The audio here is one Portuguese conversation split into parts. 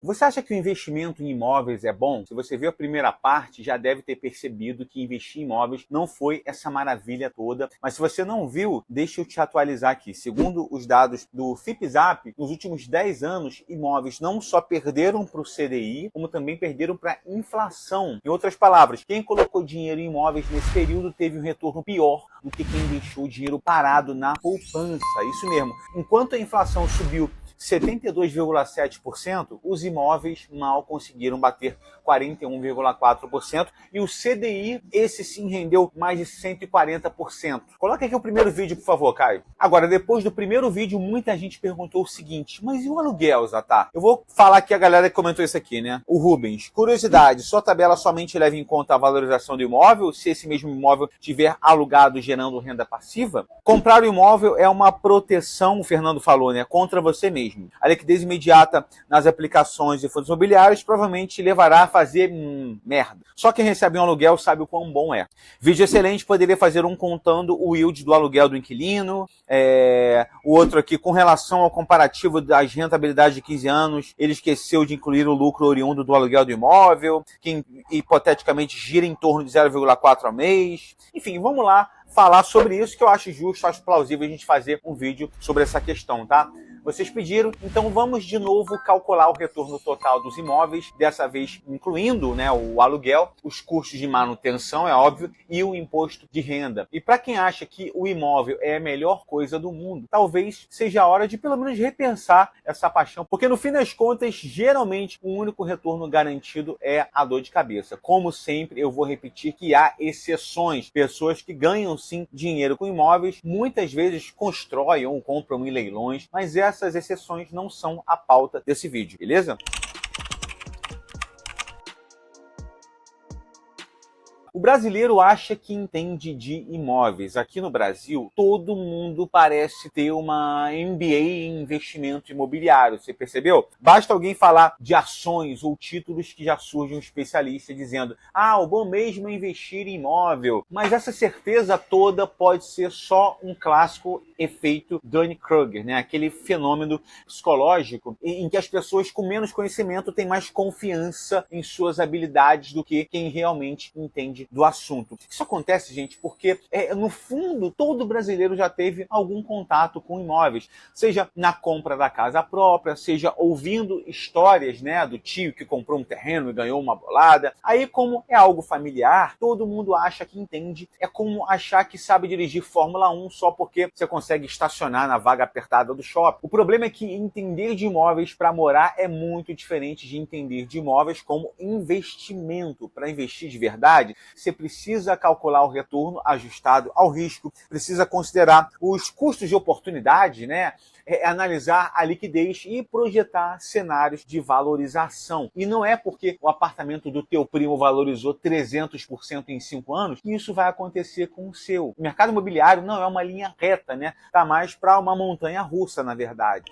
Você acha que o investimento em imóveis é bom? Se você viu a primeira parte, já deve ter percebido que investir em imóveis não foi essa maravilha toda. Mas se você não viu, deixa eu te atualizar aqui. Segundo os dados do FIPZAP, nos últimos 10 anos, imóveis não só perderam para o CDI, como também perderam para a inflação. Em outras palavras, quem colocou dinheiro em imóveis nesse período teve um retorno pior do que quem deixou o dinheiro parado na poupança. Isso mesmo. Enquanto a inflação subiu 72,7%, os imóveis mal conseguiram bater 41,4%, e o CDI, esse sim, rendeu mais de 140%. Coloca aqui o primeiro vídeo, por favor, Caio. Agora, depois do primeiro vídeo, muita gente perguntou o seguinte: mas e o aluguel, Zatá? Eu vou falar aqui a galera que comentou isso aqui, né? O Rubens: curiosidade, sua tabela somente leva em conta a valorização do imóvel, se esse mesmo imóvel tiver alugado gerando renda passiva? Comprar o imóvel é uma proteção, o Fernando falou, né, contra você mesmo. A liquidez imediata nas aplicações de fundos imobiliários provavelmente levará a fazer merda. Só quem recebe um aluguel sabe o quão bom é. Vídeo excelente, poderia fazer um contando o yield do aluguel do inquilino, o outro aqui com relação ao comparativo das rentabilidades de 15 anos, ele esqueceu de incluir o lucro oriundo do aluguel do imóvel, que hipoteticamente gira em torno de 0,4 ao mês. Enfim, vamos lá falar sobre isso, que eu acho justo, acho plausível a gente fazer um vídeo sobre essa questão, tá? Vocês pediram, então vamos de novo calcular o retorno total dos imóveis, dessa vez incluindo, né, o aluguel, os custos de manutenção, é óbvio, e o imposto de renda. E para quem acha que o imóvel é a melhor coisa do mundo, talvez seja a hora de pelo menos repensar essa paixão, porque no fim das contas, geralmente, o único retorno garantido é a dor de cabeça. Como sempre, eu vou repetir que há exceções, pessoas que ganham sim dinheiro com imóveis, muitas vezes constroem ou compram em leilões, mas essas exceções não são a pauta desse vídeo, beleza? O brasileiro acha que entende de imóveis. Aqui no Brasil, todo mundo parece ter uma MBA em investimento imobiliário. Você percebeu? Basta alguém falar de ações ou títulos que já surge um especialista dizendo: o bom mesmo é investir em imóvel. Mas essa certeza toda pode ser só um clássico efeito Dunning-Kruger, né? Aquele fenômeno psicológico em que as pessoas com menos conhecimento têm mais confiança em suas habilidades do que quem realmente entende do assunto. Isso acontece, gente, porque no fundo todo brasileiro já teve algum contato com imóveis, seja na compra da casa própria, seja ouvindo histórias, né, do tio que comprou um terreno e ganhou uma bolada. Aí, como é algo familiar, todo mundo acha que entende. É como achar que sabe dirigir Fórmula 1 só porque você consegue estacionar na vaga apertada do shopping. O problema é que entender de imóveis para morar é muito diferente de entender de imóveis como investimento. Para investir de verdade, você precisa calcular o retorno ajustado ao risco, precisa considerar os custos de oportunidade, né? Analisar a liquidez e projetar cenários de valorização. E não é porque o apartamento do teu primo valorizou 300% em 5 anos que isso vai acontecer com o seu. O mercado imobiliário não é uma linha reta, né? Tá mais para uma montanha russa, na verdade.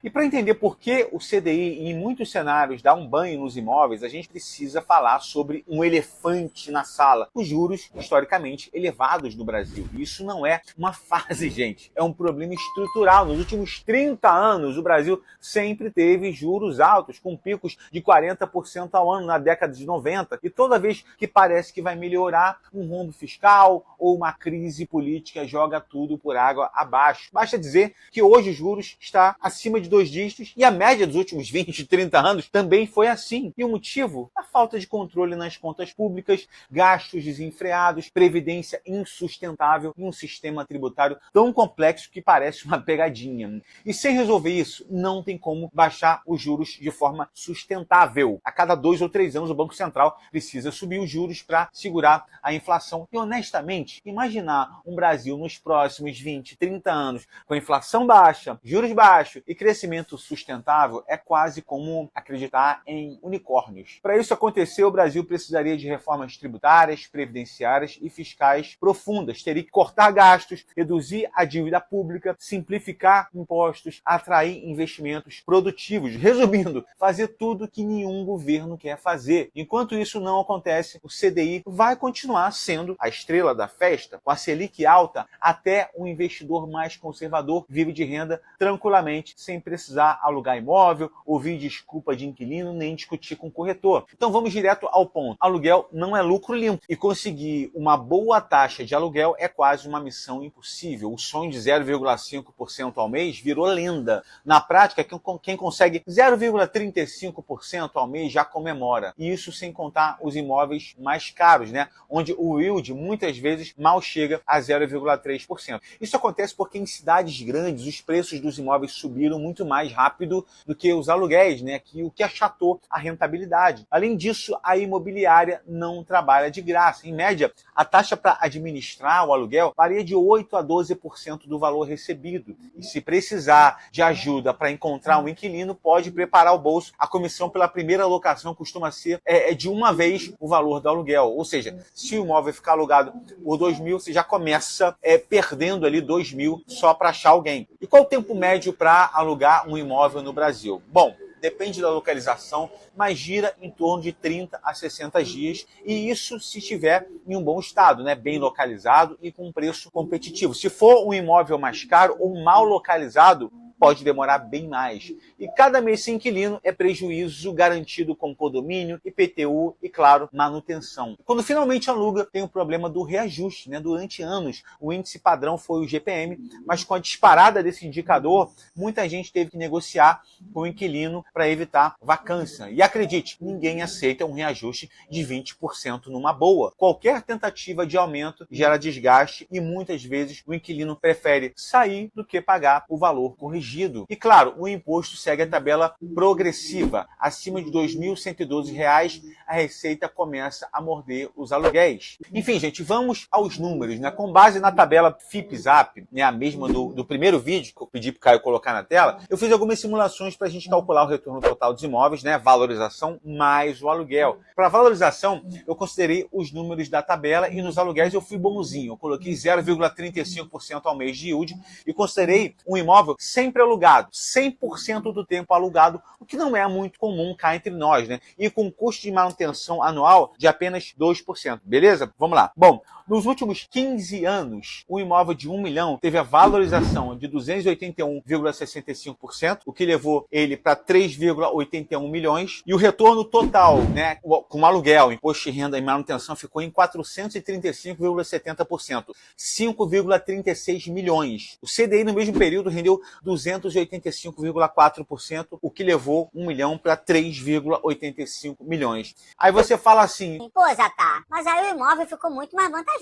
E para entender por que o CDI, em muitos cenários, dá um banho nos imóveis, a gente precisa falar sobre um elefante na sala: os juros historicamente elevados no Brasil. Isso não é uma fase, gente, é um problema estrutural. Nos últimos 30 anos, o Brasil sempre teve juros altos, com picos de 40% ao ano na década de 90. E toda vez que parece que vai melhorar, um rombo fiscal ou uma crise política joga tudo por água abaixo. Basta dizer que hoje os juros está acima de 2 dígitos, e a média dos últimos 20, 30 anos também foi assim. E o motivo? A falta de controle nas contas públicas, gastos desenfreados, previdência insustentável e um sistema tributário tão complexo que parece uma pegadinha. E sem resolver isso, não tem como baixar os juros de forma sustentável. A cada 2 ou 3 anos, o Banco Central precisa subir os juros para segurar a inflação. E honestamente, imaginar um Brasil nos próximos 20, 30 anos com inflação baixa, juros baixos e crescimento crescimento sustentável é quase como acreditar em unicórnios. Para isso acontecer, o Brasil precisaria de reformas tributárias, previdenciárias e fiscais profundas. Teria que cortar gastos, reduzir a dívida pública, simplificar impostos, atrair investimentos produtivos. Resumindo, fazer tudo que nenhum governo quer fazer. Enquanto isso não acontece, o CDI vai continuar sendo a estrela da festa, com a Selic alta, até o investidor mais conservador vive de renda tranquilamente, sem precisar alugar imóvel, ouvir desculpa de inquilino, nem discutir com o corretor. Então vamos direto ao ponto. Aluguel não é lucro limpo e conseguir uma boa taxa de aluguel é quase uma missão impossível. O sonho de 0,5% ao mês virou lenda. Na prática, quem consegue 0,35% ao mês já comemora. E isso sem contar os imóveis mais caros, né? Onde o yield muitas vezes mal chega a 0,3%. Isso acontece porque em cidades grandes os preços dos imóveis subiram muito mais rápido do que os aluguéis, né? O que achatou a rentabilidade. Além disso, a imobiliária não trabalha de graça. Em média, a taxa para administrar o aluguel varia de 8% a 12% do valor recebido. E se precisar de ajuda para encontrar um inquilino, pode preparar o bolso. A comissão pela primeira locação costuma ser de uma vez o valor do aluguel. Ou seja, se o imóvel ficar alugado por 2.000, você já começa perdendo ali 2.000 só para achar alguém. E qual o tempo médio para alugar um imóvel no Brasil? Bom, depende da localização, mas gira em torno de 30 a 60 dias, e isso se estiver em um bom estado, né? Bem localizado e com um preço competitivo. Se for um imóvel mais caro ou mal localizado, pode demorar bem mais. E cada mês sem inquilino é prejuízo garantido com condomínio, IPTU e, claro, manutenção. Quando finalmente aluga, tem o problema do reajuste, né? Durante anos, o índice padrão foi o GPM, mas com a disparada desse indicador, muita gente teve que negociar com o inquilino para evitar vacância. E acredite, ninguém aceita um reajuste de 20% numa boa. Qualquer tentativa de aumento gera desgaste e muitas vezes o inquilino prefere sair do que pagar o valor corrigido. E claro, o imposto segue a tabela progressiva. Acima de R$ 2.112, a Receita começa a morder os aluguéis. Enfim, gente, vamos aos números, né? Com base na tabela FIPZAP, né, a mesma do primeiro vídeo que eu pedi para o Caio colocar na tela, eu fiz algumas simulações para a gente calcular o retorno total dos imóveis, né? Valorização mais o aluguel. Para valorização, eu considerei os números da tabela e nos aluguéis eu fui bonzinho. Eu coloquei 0,35% ao mês de yield e considerei um imóvel sempre alugado, 100% do tempo alugado, o que não é muito comum cá entre nós, né? E com custo de manutenção anual de apenas 2%, beleza? Vamos lá. Bom, nos últimos 15 anos, o imóvel de 1 milhão teve a valorização de 281,65%, o que levou ele para 3,81 milhões, e o retorno total, né, com aluguel, imposto de renda e manutenção, ficou em 435,70%, 5,36 milhões. O CDI no mesmo período rendeu 285,4%, o que levou 1 milhão para 3,85 milhões. Aí você fala assim... Pô, Zatá, mas aí o imóvel ficou muito mais vantajoso.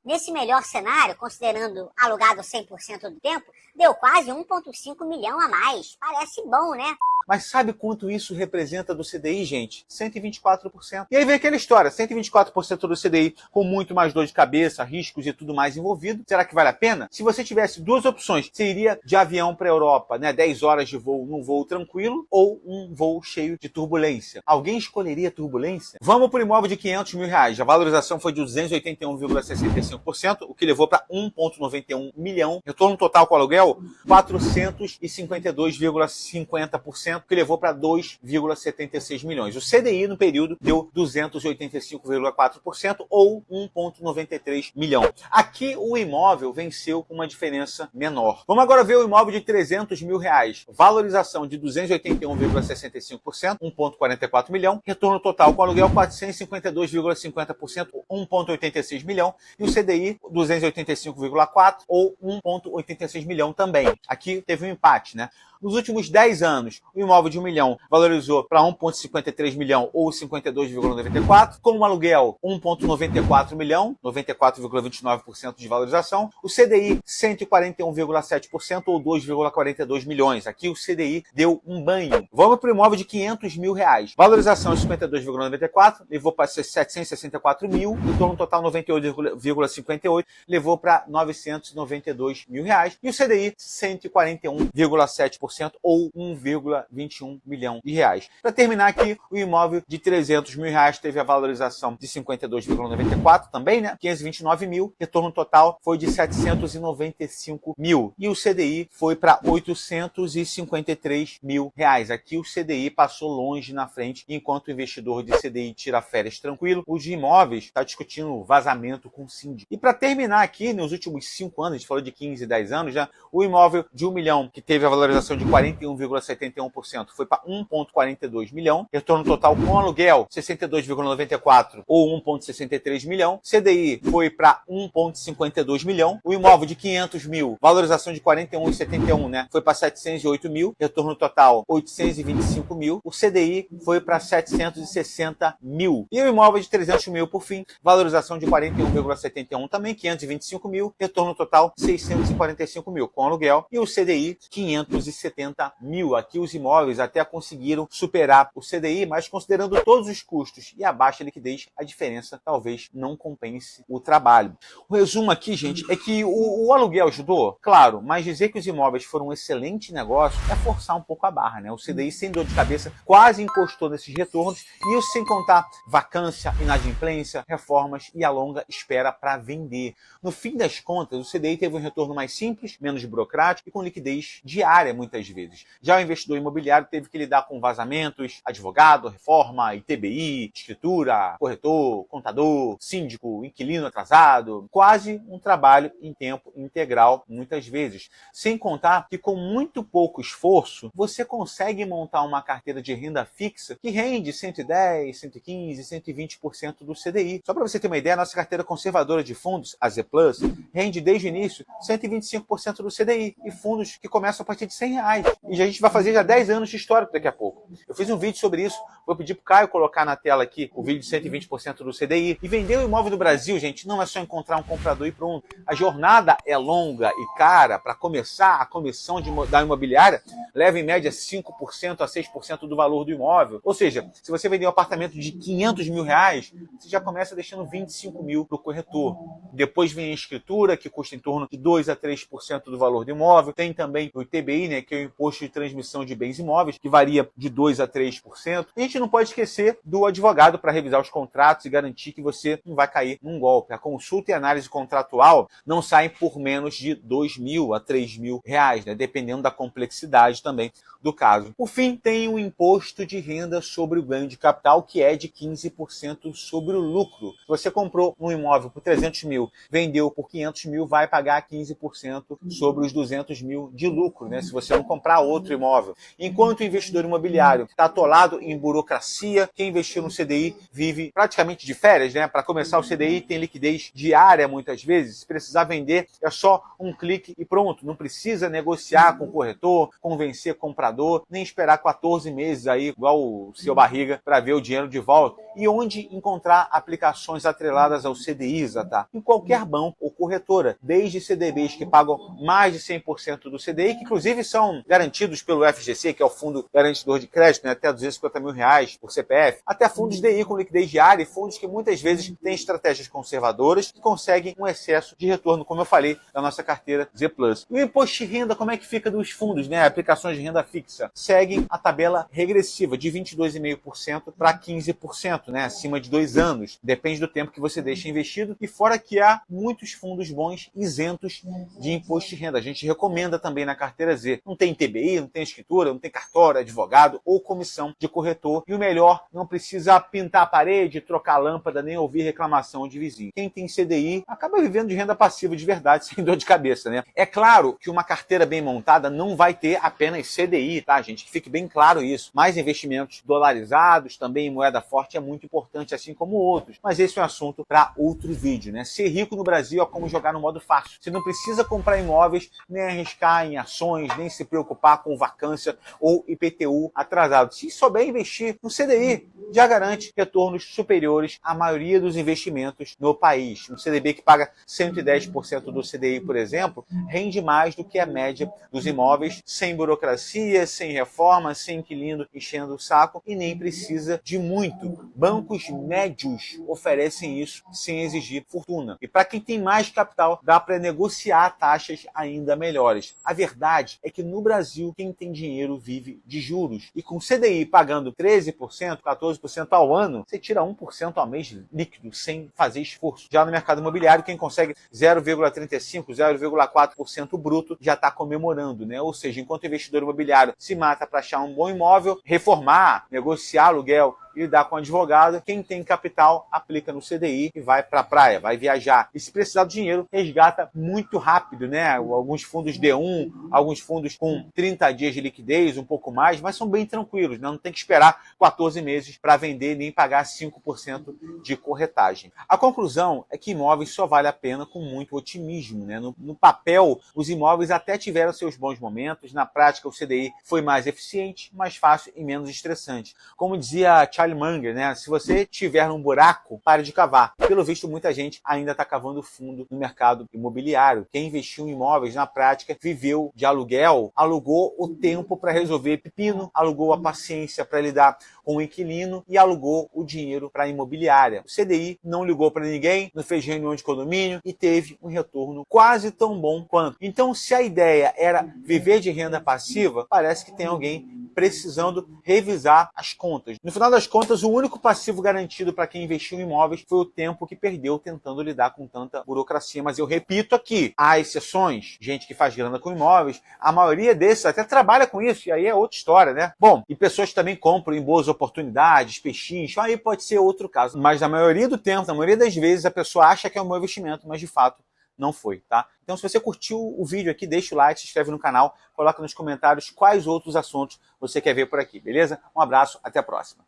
Nesse melhor cenário, considerando alugado 100% do tempo, deu quase 1,5 milhão a mais. Parece bom, né? Mas sabe quanto isso representa do CDI, gente? 124%. E aí vem aquela história, 124% do CDI com muito mais dor de cabeça, riscos e tudo mais envolvido. Será que vale a pena? Se você tivesse duas opções, você iria de avião para a Europa, né? 10 horas de voo num voo tranquilo ou um voo cheio de turbulência. Alguém escolheria turbulência? Vamos para o imóvel de 500 mil reais. A valorização foi de 281,65%, o que levou para 1,91 milhão. Retorno total com aluguel, 452,50%. Que levou para 2,76 milhões. O CDI no período deu 285,4% ou 1,93 milhão. Aqui o imóvel venceu com uma diferença menor. Vamos agora ver o imóvel de 300 mil reais. Valorização de 281,65%, 1,44 milhão. Retorno total com aluguel 452,50%, 1,86 milhão. E o CDI 285,4% ou 1,86 milhão também. Aqui teve um empate, né? Nos últimos 10 anos, o imóvel de 1 milhão valorizou para 1,53 milhão ou 52,94. Com o aluguel, 1,94 milhão, 94,29% de valorização. O CDI, 141,7% ou 2,42 milhões. Aqui o CDI deu um banho. Vamos para o imóvel de 500 mil reais. Valorização 52,94, levou para 764 mil, em torno total 98,58, levou para 992 mil reais. E o CDI, 141,7% ou 1,21 milhão de reais. Para terminar aqui, o imóvel de 300 mil reais teve a valorização de 52,94 também, né? 529 mil, retorno total foi de 795 mil. E o CDI foi para 853 mil reais. Aqui o CDI passou longe na frente, enquanto o investidor de CDI tira férias tranquilo, o de imóveis está discutindo vazamento com o síndico. E para terminar aqui, nos últimos 5 anos, a gente falou de 15 e 10 anos já, o imóvel de 1 milhão, que teve a valorização de 41,71%, foi para 1,42 milhão, retorno total com aluguel 62,94 ou 1,63 milhão, CDI foi para 1,52 milhão, o imóvel de 500 mil, valorização de 41,71, né, foi para 708 mil, retorno total 825 mil, o CDI foi para 760 mil. E o imóvel de 300 mil, por fim, valorização de 41,71 também, 525 mil, retorno total 645 mil com aluguel, e o CDI 570 mil. Aqui os imóveis até conseguiram superar o CDI, mas considerando todos os custos e a baixa liquidez, a diferença talvez não compense o trabalho. O resumo aqui, gente, é que o aluguel ajudou, claro, mas dizer que os imóveis foram um excelente negócio é forçar um pouco a barra, né? O CDI, sem dor de cabeça, quase encostou nesses retornos, e isso sem contar vacância, inadimplência, reformas e a longa espera para vender. No fim das contas, o CDI teve um retorno mais simples, menos burocrático e com liquidez diária muitas vezes. Já o investidor imobiliário teve que lidar com vazamentos, advogado, reforma, ITBI, escritura, corretor, contador, síndico, inquilino atrasado, quase um trabalho em tempo integral muitas vezes. Sem contar que com muito pouco esforço, você consegue montar uma carteira de renda fixa que rende 110, 115, 120% do CDI. Só para você ter uma ideia, a nossa carteira conservadora de fundos, a Z Plus, rende desde o início 125% do CDI, e fundos que começam a partir de R$100. E a gente vai fazer já 10 anos de histórico daqui a pouco. Eu fiz um vídeo sobre isso, vou pedir pro Caio colocar na tela aqui o vídeo de 120% do CDI. E vender o imóvel no Brasil, gente, não é só encontrar um comprador e pronto. A jornada é longa e cara. Para começar, a comissão da imobiliária leva em média 5% a 6% do valor do imóvel. Ou seja, se você vender um apartamento de 500 mil reais, você já começa deixando 25 mil para o corretor. Depois vem a escritura, que custa em torno de 2 a 3% do valor do imóvel. Tem também o ITBI, né, que é o Imposto de Transmissão de Bens Imóveis, que varia de 2 a 3%. E a gente não pode esquecer do advogado para revisar os contratos e garantir que você não vai cair num golpe. A consulta e análise contratual não saem por menos de 2 mil a 3 mil reais, né, dependendo da complexidade também do caso. Por fim, tem o imposto de renda sobre o ganho de capital, que é de 15% sobre o lucro. Se você comprou um imóvel por 300 mil, vendeu por 500 mil, vai pagar 15% sobre os 200 mil de lucro, né? Se você não comprar outro imóvel. Enquanto o investidor imobiliário está atolado em burocracia, quem investiu no CDI vive praticamente de férias, né? Para começar, o CDI tem liquidez diária muitas vezes. Se precisar vender, é só um clique e pronto. Não precisa negociar com o corretor, convencer comprador, nem esperar 14 meses aí, igual o seu barriga, para ver o dinheiro de volta. E onde encontrar aplicações atreladas ao CDI, tá? Em qualquer banco ou corretora, desde CDBs que pagam mais de 100% do CDI, que inclusive são garantidos pelo FGC, que é o Fundo Garantidor de Crédito, né? Até 250 mil reais por CPF, até fundos DI com liquidez diária e fundos que muitas vezes têm estratégias conservadoras que conseguem um excesso de retorno, como eu falei, da nossa carteira Z Plus. E o imposto de renda, como é que fica dos fundos, né? Aplicações de renda fixa seguem a tabela regressiva de 22,5% para 15%, né? Acima de 2 anos. Depende do tempo que você deixa investido. E fora que há muitos fundos bons isentos de imposto de renda. A gente recomenda também na carteira Z. Não tem TBI, não tem escritura, não tem cartório, advogado ou comissão de corretor. E o melhor, não precisa pintar a parede, trocar a lâmpada, nem ouvir reclamação de vizinho. Quem tem CDI acaba vivendo de renda passiva de verdade, sem dor de cabeça, né? É claro que uma carteira bem montada não vai ter apenas apenas CDI, tá, gente? Que fique bem claro isso. Mais investimentos dolarizados, também em moeda forte, é muito importante, assim como outros. Mas esse é um assunto para outro vídeo, né? Ser rico no Brasil é como jogar no modo fácil. Você não precisa comprar imóveis, nem arriscar em ações, nem se preocupar com vacância ou IPTU atrasado. Se souber investir no CDI, já garante retornos superiores à maioria dos investimentos no país. Um CDB que paga 110% do CDI, por exemplo, rende mais do que a média dos imóveis, sem burocracia, sem reforma, sem inquilino enchendo o saco e nem precisa de muito. Bancos médios oferecem isso sem exigir fortuna. E para quem tem mais capital, dá para negociar taxas ainda melhores. A verdade é que no Brasil, quem tem dinheiro vive de juros. E com CDI pagando 13%, 14% ao ano, você tira 1% ao mês líquido, sem fazer esforço. Já no mercado imobiliário, quem consegue 0,35%, 0,4% bruto, já está comemorando, né? Ou seja, enquanto o investidor imobiliário se mata para achar um bom imóvel, reformar, negociar aluguel e lidar com advogado, quem tem capital aplica no CDI e vai para a praia, vai viajar. E se precisar do dinheiro, resgata muito rápido, né? Alguns fundos D1, alguns fundos com 30 dias de liquidez, um pouco mais, mas são bem tranquilos, né? Não tem que esperar 14 meses para vender nem pagar 5% de corretagem. A conclusão é que imóveis só vale a pena com muito otimismo, né? No papel, os imóveis até tiveram seus bons momentos, na prática o CDI foi mais eficiente, mais fácil e menos estressante. Como dizia Charlie Munger, né? Se você tiver num buraco, pare de cavar. Pelo visto, muita gente ainda está cavando fundo no mercado imobiliário. Quem investiu em imóveis, na prática, viveu de aluguel, alugou o tempo para resolver pepino, alugou a paciência para lidar com o inquilino e alugou o dinheiro para a imobiliária. O CDI não ligou para ninguém, não fez reunião de condomínio e teve um retorno quase tão bom quanto. Então, se a ideia era viver de renda passiva, parece que tem alguém precisando revisar as contas. No final das contas, o único passivo garantido para quem investiu em imóveis foi o tempo que perdeu tentando lidar com tanta burocracia. Mas eu repito aqui, há exceções, gente que faz grana com imóveis, a maioria desses até trabalha com isso, e aí é outra história, né? Bom, e pessoas que também compram em boas oportunidades, pechinchos, aí pode ser outro caso. Mas na maioria do tempo, na maioria das vezes, a pessoa acha que é um bom investimento, mas de fato não foi, tá? Então, se você curtiu o vídeo aqui, deixa o like, se inscreve no canal, coloca nos comentários quais outros assuntos você quer ver por aqui, beleza? Um abraço, até a próxima.